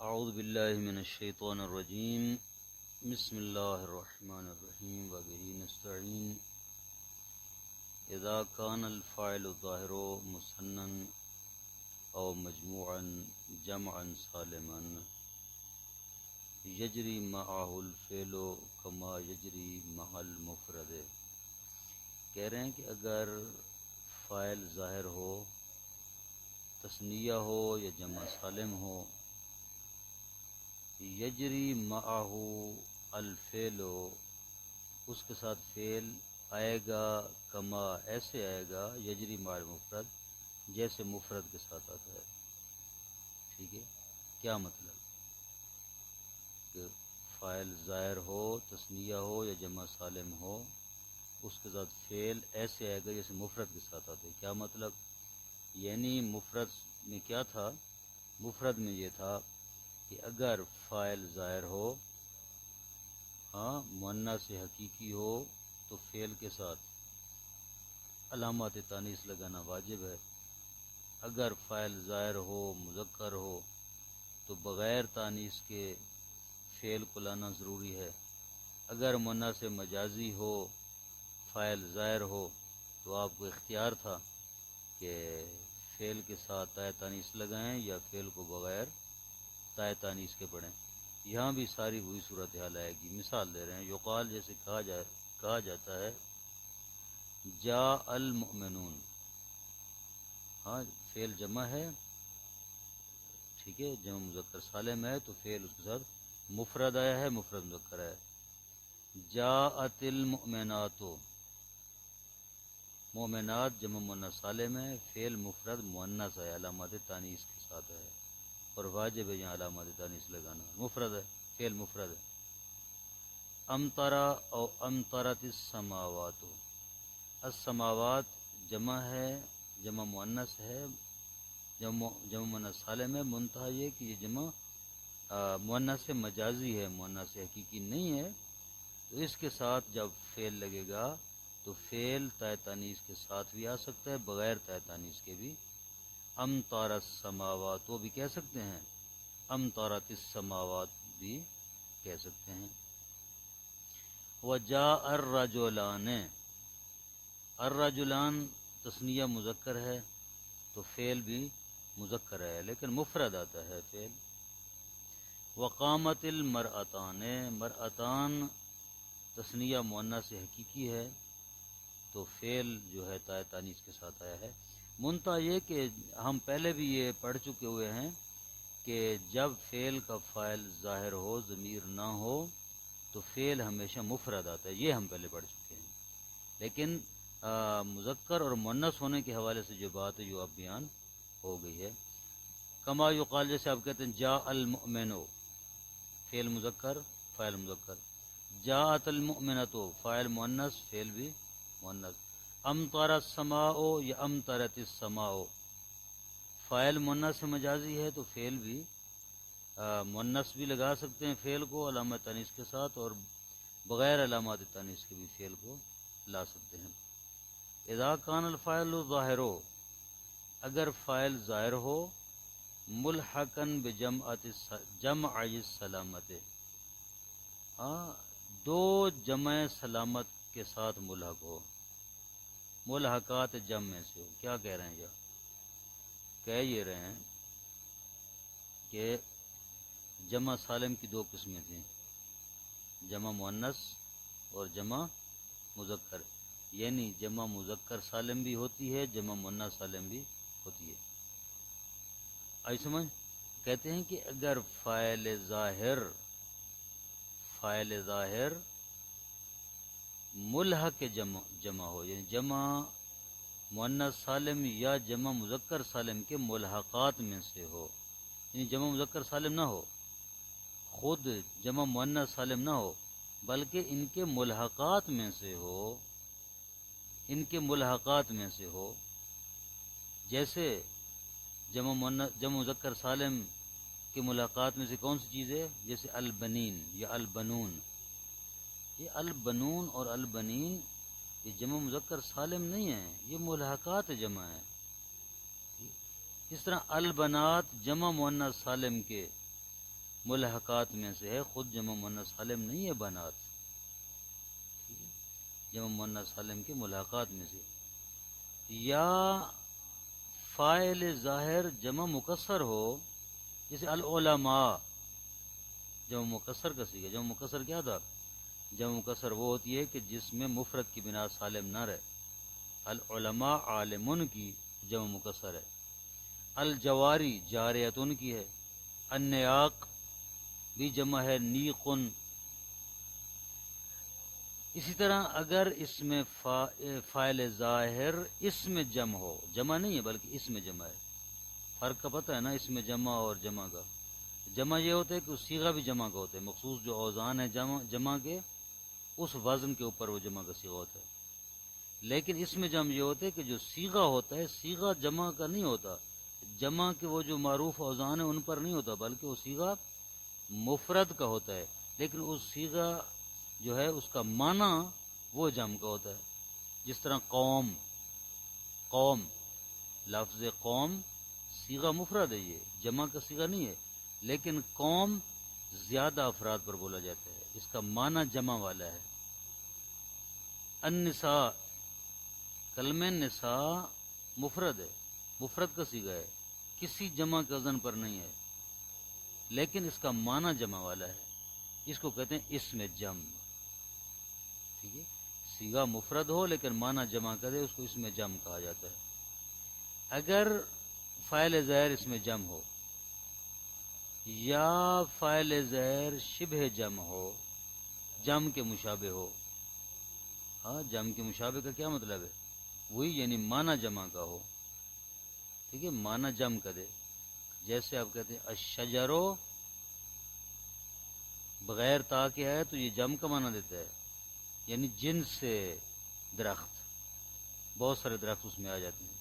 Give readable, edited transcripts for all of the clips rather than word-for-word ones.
اعوذ باللہ من الشیطان الرجیم بسم اللہ الرحمن الرحیم وبہ نستعین اذا کان الفاعل ظاہر مثنًا او مجموعا جمعا سالما یجری معہ الفعل کما یجری مع المفرد۔ کہہ رہے ہیں کہ اگر فاعل ظاہر ہو، تثنیہ ہو یا جمع سالم ہو، یجری معہ الفعل، اس کے ساتھ فعل آئے گا، کما ایسے آئے گا، یجری مع المفرد جیسے مفرد کے ساتھ آتا ہے۔ ٹھیک ہے، کیا مطلب کہ فاعل ظاہر ہو، تثنیہ ہو یا جمع سالم ہو، اس کے ساتھ فعل ایسے آئے گا جیسے مفرد کے ساتھ آتا ہے۔ کیا مطلب؟ یعنی مفرد میں کیا تھا؟ مفرد میں یہ تھا کہ اگر فاعل ظاہر ہو، مؤنث حقیقی ہو، تو فعل کے ساتھ علامات تانیث لگانا واجب ہے۔ اگر فاعل ظاہر ہو، مذکر ہو، تو بغیر تانیث کے فعل کو لانا ضروری ہے۔ اگر مؤنث مجازی ہو، فاعل ظاہر ہو، تو آپ کو اختیار تھا کہ فعل کے ساتھ تائے تانیث لگائیں یا فعل کو بغیر تائے تانیث کے پڑھیں۔ یہاں بھی ساری ہوئی صورتحال آئے گی۔ مثال دے رہے ہیں، یقال جیسے کہا جاتا ہے جاء المؤمنون، فعل جمع ہے، ٹھیک ہے، جمع مذکر سالم ہے، تو فعل اس کے ساتھ مفرد آیا ہے، مفرد مذکر ہے۔ جاءت المؤمنات، مومنات جمع مؤنث سالم ہے، فعل مفرد مؤنث ہے، علامات تانیث کے ساتھ ہے، اور واجب ہے یہاں علامات تانیث لگانا، مفرد ہے، فعل مفرد ہے۔ امطرا او امطرت السماوات، السماوات جمع ہے، جمع مؤنث ہے، جمع مؤنث سالم ہے، منتہا یہ کہ یہ جمع مؤنث مجازی ہے، مؤنث حقیقی نہیں ہے، تو اس کے ساتھ جب فعل لگے گا تو فعل تائے تانیث کے ساتھ بھی آ سکتا ہے، بغیر تائے تانیث کے بھی۔ امطار السماوات وہ بھی کہہ سکتے ہیں، امطارت السماوات بھی کہہ سکتے ہیں۔ وجاء الرجلان، الرجلان تثنیہ مذکر ہے تو فعل بھی مذکر ہے لیکن مفرد آتا ہے فعل۔ وقامت المرأتان، مرأتان تثنیہ مؤنث حقیقی ہے تو فعل جو ہے تائے تانیث کے ساتھ آیا ہے۔ منتہا یہ کہ ہم پہلے بھی یہ پڑھ چکے ہوئے ہیں کہ جب فعل کا فاعل ظاہر ہو، ضمیر نہ ہو، تو فعل ہمیشہ مفرد آتا ہے، یہ ہم پہلے پڑھ چکے ہیں۔ لیکن مذکر اور مؤنث ہونے کے حوالے سے جو بات ہے جو اب بیان ہو گئی ہے، کما یقال جیسے آپ کہتے ہیں جاء المؤمنو، فعل مذکر فاعل مذکر، جاءت المؤمنۃ فاعل مؤنث فعل بھی مؤنث، امطر السماء یا امطرت السماء، فاعل مؤنث مجازی ہے تو فعل بھی مؤنث بھی لگا سکتے ہیں فعل کو علامت تانیث کے ساتھ، اور بغیر علامات تانیث کے بھی فعل کو لا سکتے ہیں۔ اذا کان الفاعل ظاہر، اگر فاعل ظاہر ہو، ملحقاً جمع السلامت، دو جمع سلامت کے ساتھ ملحق ہو، ملحقات جمع سے ہو۔ کیا کہہ رہے ہیں یہ؟ کہہ یہ رہے ہیں کہ جمع سالم کی دو قسمیں تھیں، جمع مؤنث اور جمع مذکر، یعنی جمع مذکر سالم بھی ہوتی ہے، جمع مؤنث سالم بھی ہوتی ہے۔ آئی سمجھ؟ کہتے ہیں کہ اگر فاعل ظاہر ملحق جمع ہو، یعنی جمع مؤنث سالم یا جمع مذکر سالم کے ملحقات میں سے ہو، یعنی جمع مذکر سالم نہ ہو، خود جمع مؤنث سالم نہ ہو، بلکہ ان کے ملحقات میں سے ہو، ان کے ملحقات میں سے ہو، جیسے جمع مذکر سالم کے ملحقات میں سے کون سی چیز ہے؟ جیسے البنین یا البنون، یہ البنون اور البنین یہ جمع مذکر سالم نہیں ہے، یہ ملحقات جمع ہے۔ اس طرح البنات جمع مؤنث سالم کے ملحقات میں سے ہے، خود جمع مؤنث سالم نہیں ہے بنات، جمع مؤنث سالم کے ملحقات میں سے، یا فاعل ظاہر جمع مکسر ہو، جیسے العلماء جمع مکسر کا صیغہ۔ جمع مکسر کیا تھا؟ جمع مکسر وہ ہوتی ہے کہ جس میں مفرد کی بنا سالم نہ رہے۔ العلماء عالمن کی جمع مکسر ہے، الجواری جاریتن کی ہے، النیاق بھی جمع ہے نیقن۔ اسی طرح اگر اس میں فاعل ظاہر اس میں جمع ہو، جمع نہیں ہے بلکہ اس میں جمع ہے، فرق کا پتہ ہے نا اس میں جمع اور جمع کا؟ جمع یہ ہوتا ہے کہ صیغہ بھی جمع کا ہوتا ہے، مخصوص جو اوزان ہے جمع کے اس وزن کے اوپر وہ جمع کا صیغہ ہوتا ہے، لیکن اس میں جمع یہ ہوتا ہے کہ جو صیغہ ہوتا ہے صیغہ جمع کا نہیں ہوتا، جمع کے وہ جو معروف اوزان ہیں ان پر نہیں ہوتا، بلکہ وہ صیغہ مفرد کا ہوتا ہے، لیکن اس صیغہ جو ہے اس کا معنی وہ جمع کا ہوتا ہے۔ جس طرح قوم، قوم لفظ قوم صیغہ مفرد ہے، یہ جمع کا صیغہ نہیں ہے، لیکن قوم زیادہ افراد پر بولا جاتا ہے، اس کا معنی جمع والا ہے۔ النساء، کلمہ نساء مفرد ہے، مفرد کا صیغہ ہے، کسی جمع کے وزن پر نہیں ہے، لیکن اس کا معنی جمع والا ہے، اس کو کہتے ہیں اسم جمع۔ ٹھیک ہے، صیغہ مفرد ہو لیکن معنی جمع کرے اس کو اسم جمع کہا جاتا ہے۔ اگر فاعل ظاہر اس میں جمع ہو یا فاعل ظاہر شبہ جمع ہو، جمع کے مشابہ ہو، ہاں جمع کے مشابہ کا کیا مطلب ہے؟ وہی یعنی معنی جمع کا ہو، ٹھیک ہے، معنی جمع کرے، جیسے آپ کہتے ہیں الشجرو بغیر تا کے ہے تو یہ جمع کا معنی دیتا ہے، یعنی جنس سے درخت، بہت سارے درخت اس میں آ جاتے ہیں۔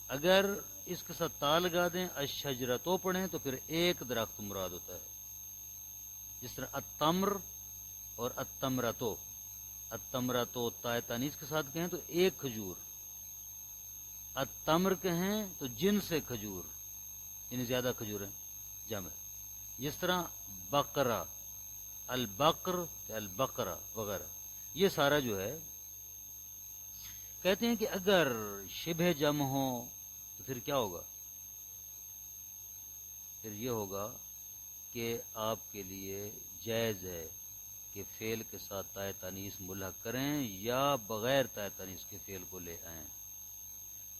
اگر اس کے ساتھ تا لگا دیں الشجرتو پڑھیں تو پھر ایک درخت مراد ہوتا ہے، جس طرح التمر اور التمرتو، التمرتو تا تانیث کے ساتھ کہیں تو ایک کھجور، التمر کہیں تو جنس سے کھجور، یعنی زیادہ کھجور ہیں، جمع۔ جس طرح بقرہ، البقر البقرہ وغیرہ، یہ سارا جو ہے کہتے ہیں کہ اگر شبہ جمع ہو تو پھر کیا ہوگا؟ پھر یہ ہوگا کہ آپ کے لیے جائز ہے کہ فعل کے ساتھ تائے تانیث ملحق کریں یا بغیر تائے تانیث کے فعل کو لے آئیں۔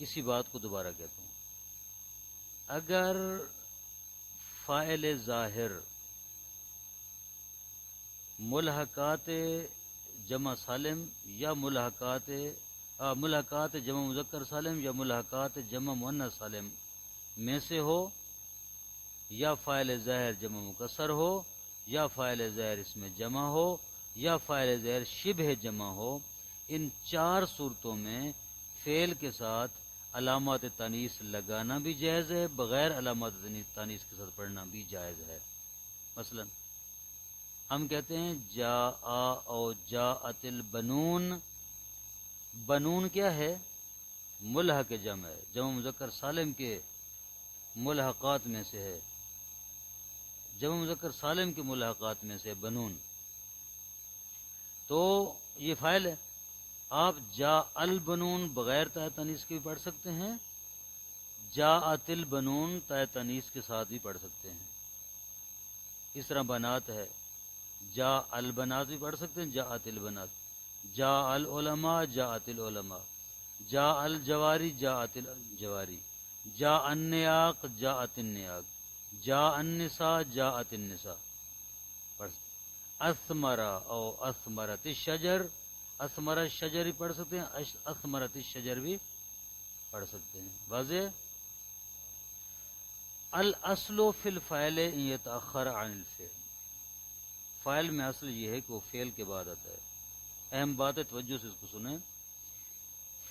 اسی بات کو دوبارہ کہتا ہوں، اگر فاعل ظاہر ملحقات جمع سالم یا ملحقات جمع مذکر سالم یا ملحقات جمع مؤنث سالم میں سے ہو، یا فاعل ظاہر جمع مکسر ہو، یا فاعل ظاہر اس میں جمع ہو، یا فاعل ظاہر شبہ جمع ہو، ان چار صورتوں میں فعل کے ساتھ علامات تانیث لگانا بھی جائز ہے، بغیر علامات تانیث کے ساتھ پڑھنا بھی جائز ہے۔ مثلا ہم کہتے ہیں جاء او جاءت البنون، بنون کیا ہے؟ ملحق جمع ہے، جمع مذکر سالم کے ملحقات میں سے ہے، جمع مذکر سالم کے ملحقات میں سے بنون، تو یہ فاعل ہے۔ آپ جاء البنون بغیر تائے تانیث کے بھی پڑھ سکتے ہیں، جاءت البنون تائے تانیث کے ساتھ بھی پڑھ سکتے ہیں۔ اس طرح بنات ہے، جاء البنات بھی پڑھ سکتے ہیں، جاءت البنات، جاء العلماء جاءت العلماء، جاء الجواری جاءت الجواری، جاء النیاق جاءت النیاق، جاء النساء جاءت النساء پڑھ سکتے ہیں۔ اثمرا او اثمرت الشجر، اثمر الشجر بھی پڑھ سکتے ہیں، اثمرت الشجر بھی پڑھ سکتے ہیں۔ واضح؟ الاصل فی الفاعل ان یتأخر عن الفعل، فاعل میں اصل یہ ہے کہ وہ فعل کے بعد آتا ہے۔ اہم بات ہے، توجہ سے اس کو سنیں،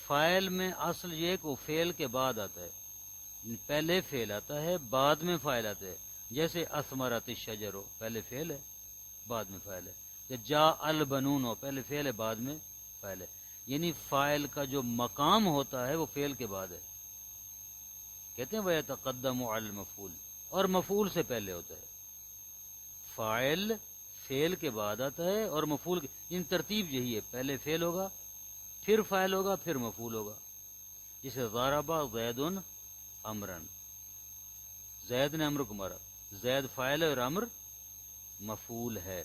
فاعل میں اصل یہ ہے کہ وہ فعل کے بعد آتا ہے، پہلے فعل آتا ہے بعد میں فاعل آتا ہے، جیسے اثمرت الشجر ہو، پہلے فعل ہے بعد میں فاعل ہے، یا جاء البنون ہو، پہلے فعل ہے بعد میں فاعل ہے، یعنی فاعل کا جو مقام ہوتا ہے وہ فعل کے بعد ہے، کہتے ہیں وَيَتَقَدَّمُ عَلَى الْمَفْعُولِ، اور مفعول سے پہلے ہوتا ہے۔ فاعل فعل کے بعد آتا ہے اور مفعول ان ترتیب یہی ہے، پہلے فعل ہوگا، پھر فاعل ہوگا، پھر مفعول ہوگا. جسے ضرب زید امرن، زید نے امر کو مارا، زید فاعل ہے اور امر مفعول ہے.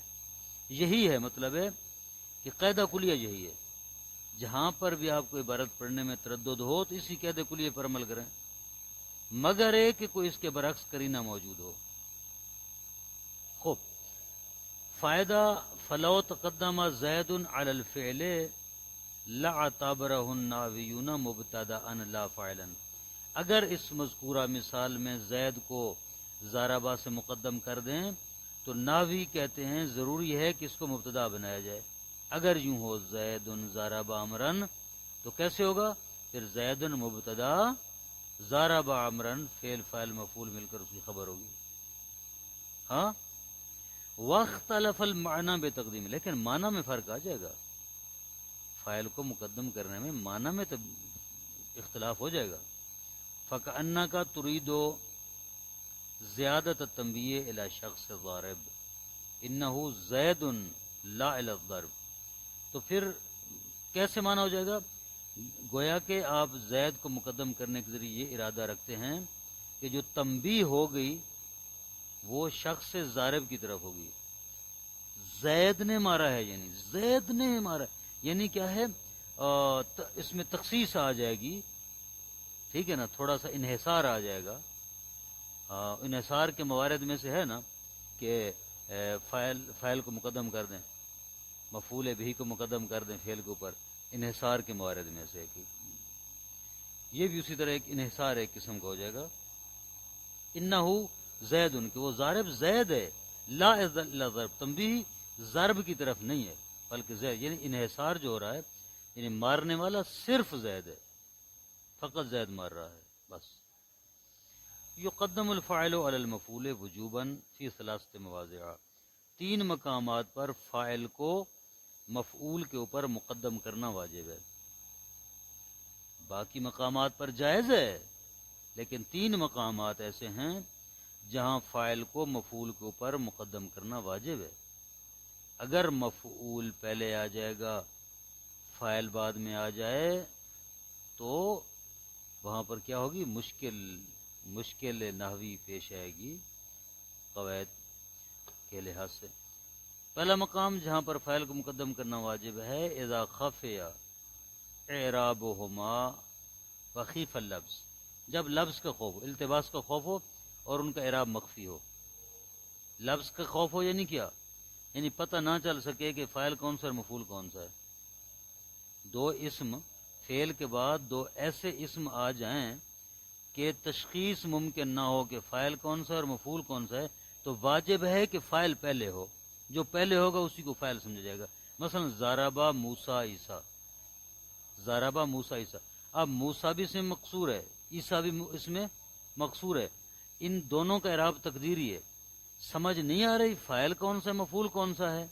یہی ہے مطلب ہے کہ قاعدہ کلیہ یہی ہے. جہاں پر بھی آپ کو عبارت پڑھنے میں تردد ہو تو اسی قاعدہ کلیہ پر عمل کریں، مگر ایک کہ کوئی اس کے برعکس قرینہ موجود ہو. خوب فائدہ فلو تقدم زید علی الفعل لعتبرہ الناویون مبتدأ لا فاعلا. اگر اس مذکورہ مثال میں زید کو ضربہ سے مقدم کر دیں تو ناوی کہتے ہیں ضروری ہے کہ اس کو مبتدا بنایا جائے. اگر یوں ہو زید ضرب امرن تو کیسے ہوگا؟ پھر زید مبتدا ضرب امرن فعل فاعل مفعول مل کر اس کی خبر ہوگی. ہاں واختلف المعنی بتقدیم، لیکن معنی میں فرق آ جائے گا. فاعل کو مقدم کرنے میں معنی میں تو اختلاف ہو جائے گا. فکأنک ترید زیادت التنبیہ الی شخص ضارب انہ زید لا الی الضرب. تو پھر کیسے معنی ہو جائے گا؟ گویا کہ آپ زید کو مقدم کرنے کے ذریعے یہ ارادہ رکھتے ہیں کہ جو تنبیہ ہو گئی وہ شخص ضارب کی طرف ہوگی. زید نے مارا ہے، یعنی زید نے مارا ہے، یعنی کیا ہے اس میں تخصیص آ جائے گی. ٹھیک ہے نا، تھوڑا سا انحصار آ جائے گا. انحصار کے موارد میں سے ہے نا کہ فاعل کو مقدم کر دیں، مفعول بھی کو مقدم کر دیں فعل کے اوپر، انحصار کے موارد میں سے یہ بھی اسی طرح ایک انحصار ایک قسم کا ہو جائے گا. انہو زید، کہ وہ ضارب زید ہے، لا ضرب تنبیہ ضرب کی طرف نہیں ہے بلکہ زید، یعنی انحصار جو ہو رہا ہے یعنی مارنے والا صرف زید ہے، فقط زید مار رہا ہے بس. یقدم الفاعل علی المفعول وجوبا فی ثلاثۃ مواضع، 3 مقامات پر فاعل کو مفعول کے اوپر مقدم کرنا واجب ہے. باقی مقامات پر جائز ہے، لیکن 3 مقامات ایسے ہیں جہاں فاعل کو مفعول کے اوپر مقدم کرنا واجب ہے. اگر مفعول پہلے آ جائے گا فاعل بعد میں آ جائے تو وہاں پر کیا ہوگی؟ مشکل نحوی پیش آئے گی قواعد کے لحاظ سے. پہلا مقام جہاں پر فاعل کو مقدم کرنا واجب ہے، اذا خفی اعرابہما وخیف اللبس، جب لفظ کا خوف ہو، التباس کا خوف ہو اور ان کا اعراب مخفی ہو. لفظ کا خوف ہو یعنی کیا؟ یعنی پتہ نہ چل سکے کہ فاعل کون سا اور مفعول کون سا ہے. 2 اسم فعل کے بعد 2 ایسے اسم آ جائیں کہ تشخیص ممکن نہ ہو کہ فاعل کون سا اور مفعول کون سا ہے، تو واجب ہے کہ فاعل پہلے ہو. جو پہلے ہوگا اسی کو فاعل سمجھا جائے گا. مثلا ضربہ موسیٰ عیسیٰ، ضربہ موسیٰ عیسیٰ. اب موسیٰ بھی اس میں مقصور ہے، عیسیٰ بھی اس میں مقصور ہے، ان دونوں کا اعراب تقدیری ہے. سمجھ نہیں آ رہی فاعل کون سا مفعول کون سا ہے،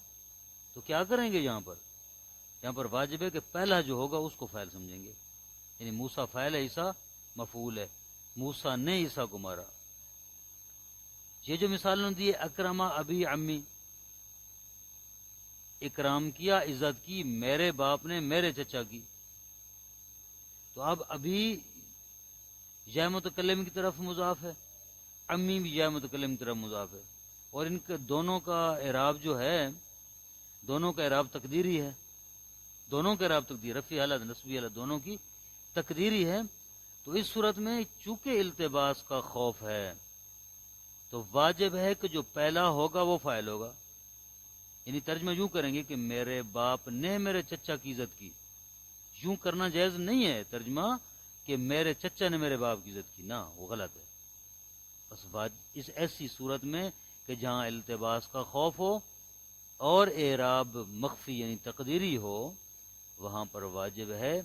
تو کیا کریں گے؟ یہاں پر واجب ہے کہ پہلا جو ہوگا اس کو فاعل سمجھیں گے. یعنی موسیٰ فاعل ہے، عیسیٰ مفعول ہے. موسیٰ نے عیسیٰ کو مارا. یہ جو مثالوں دی اکرما ابی عمی، اکرام کیا، عزت کی میرے باپ نے میرے چچا کی. تو اب ابھی یا متکلم کی طرف مضاف ہے، امی بھی یا متکلم کی طرف مضاف ہے، اور ان کے دونوں کا اعراب جو ہے، دونوں کا اعراب تقدیری ہے. دونوں کا اعراب تقدیر، رفعی حالت نصبی حالت دونوں کی تقدیری ہے. تو اس صورت میں چونکہ التباس کا خوف ہے تو واجب ہے کہ جو پہلا ہوگا وہ فاعل ہوگا. یعنی ترجمہ یوں کریں گے کہ میرے باپ نے میرے چچا کی عزت کی. یوں کرنا جائز نہیں ہے ترجمہ کہ میرے چچا نے میرے باپ کی عزت کی، نہ وہ غلط ہے. بس اس ایسی صورت میں کہ جہاں التباس کا خوف ہو اور اعراب مخفی یعنی تقدیری ہو، وہاں پر واجب ہے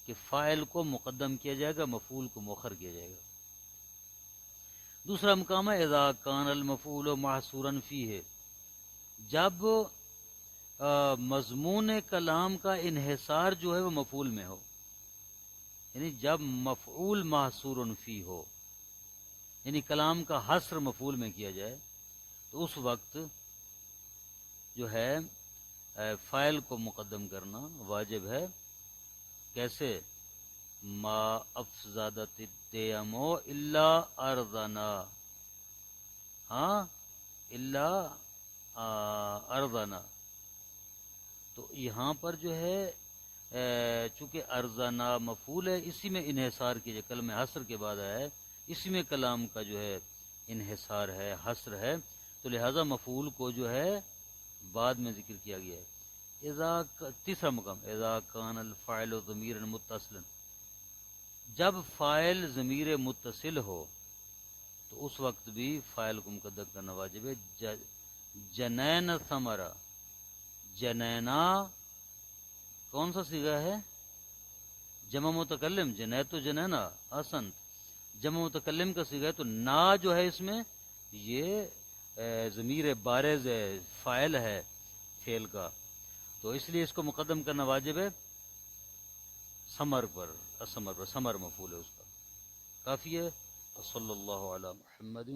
کہ فاعل کو مقدم کیا جائے گا، مفعول کو مؤخر کیا جائے گا. دوسرا مقام ہے اذا کان المفعول محصورا فیہ، جب مضمون کلام کا انحصار جو ہے وہ مفعول میں ہو. یعنی جب مفعول محصور فی ہو، یعنی کلام کا حصر مفعول میں کیا جائے، تو اس وقت جو ہے فاعل کو مقدم کرنا واجب ہے. کیسے؟ ما افزادت الدیم الا ارضنا، ہاں الا ارضنا. تو یہاں پر جو ہے چونکہ ارزانا مفعول ہے، اسی میں انحصار کیجئے، کلمہ حصر کے بعد آیا ہے، اسی میں کلام کا جو ہے انحصار ہے، حصر ہے، تو لہذا مفعول کو جو ہے بعد میں ذکر کیا گیا ہے. تیسرا مقام اذا کان الفاعل ضمیرا متصلا، جب فاعل ضمیر متصل ہو تو اس وقت بھی فاعل کو مقدم کرنا واجب ہے. جنین ثمرہ، جنینا کون سا صیغہ ہے؟ جمع متکلم، جنید تو جنینا، احسنت، جمع متکلم کا صیغہ ہے، تو نا جو ہے اس میں یہ ضمیر بارز ہے، فاعل ہے فعل کا، تو اس لیے اس کو مقدم کرنا واجب ہے ثمر پر، ثمر پر، ثمر مفعول ہے اس کا. کافی ہے. صلی اللہ علی محمد و